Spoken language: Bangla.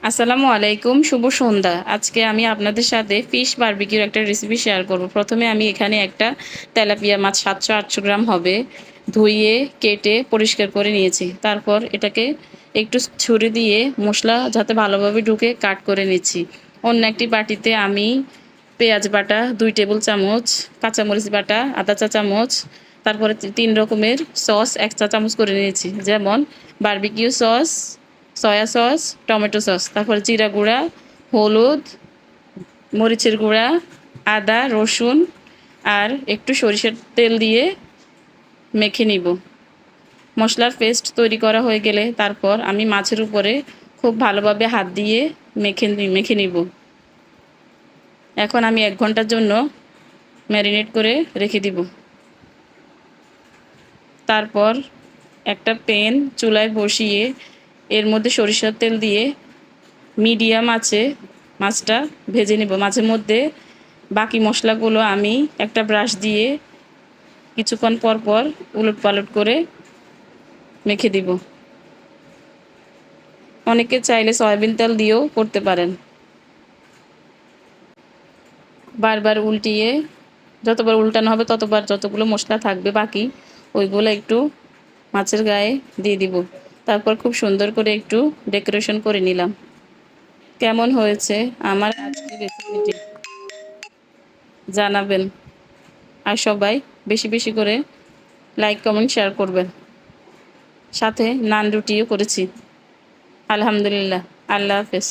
আসসালামু আলাইকুম, শুভ সন্ধ্যা। আজকে আমি আপনাদের সাথে ফিশ বারবিকিউর একটা রেসিপি শেয়ার করব। প্রথমে আমি এখানে একটা তেলাপিয়া মাছ ৭০০-৮০০ গ্রাম হবে ধুইয়ে কেটে পরিষ্কার করে নিয়েছি। তারপর এটাকে একটু ছুরি দিয়ে মশলা যাতে ভালোভাবে ঢুকে কাট করে নিচ্ছি। অন্য একটি বাটিতে আমি পেঁয়াজ বাটা ২ টেবিল চামচ, কাঁচামরিচ বাটা আধা চা চামচ, তারপরে ৩ রকমের সস ১ চা চামচ করে নিয়েছি। যেমন barbecue sauce, soya sauce, tomato sauce, তারপরে জিরা গুঁড়া, হলুদ, মরিচের গুঁড়া, আদা, রসুন আর একটু সরিষার তেল দিয়ে মেখে নিব। মশলার পেস্ট তৈরি করা হয়ে গেলে তারপর আমি মাছের উপরে খুব ভালোভাবে হাত দিয়ে মেখে নিব। এখন আমি ১ ঘন্টার জন্য ম্যারিনেট করে রেখে দিব। তারপর একটা প্যান চুলায় বসিয়ে এর মধ্যে সরিষার তেল দিয়ে মিডিয়াম আঁচে মাছটা ভেজে নেব। মাঝে মধ্যে বাকি মশলাগুলো আমি একটা ব্রাশ দিয়ে কিছুক্ষণ পর পর উলটপালট করে মেখে দিব। অনেকে চাইলে সয়াবিন তেল দিয়েও করতে পারেন। বারবার উল্টিয়ে যতবার উল্টানো হবে ততবার যতগুলো মশলা থাকবে বাকি ওইগুলো একটু মাছের গায়ে দিয়ে দিব। তারপর খুব সুন্দর করে একটু ডেকোরেশন করে নিলাম। কেমন হয়েছে আমার আজকের রেসিপিটি জানাবেন। আর সবাই বেশি বেশি করে লাইক, কমেন্ট, শেয়ার করবেন। সাথে নান রুটিও করেছি। আলহামদুলিল্লাহ। আল্লাহ হাফেজ।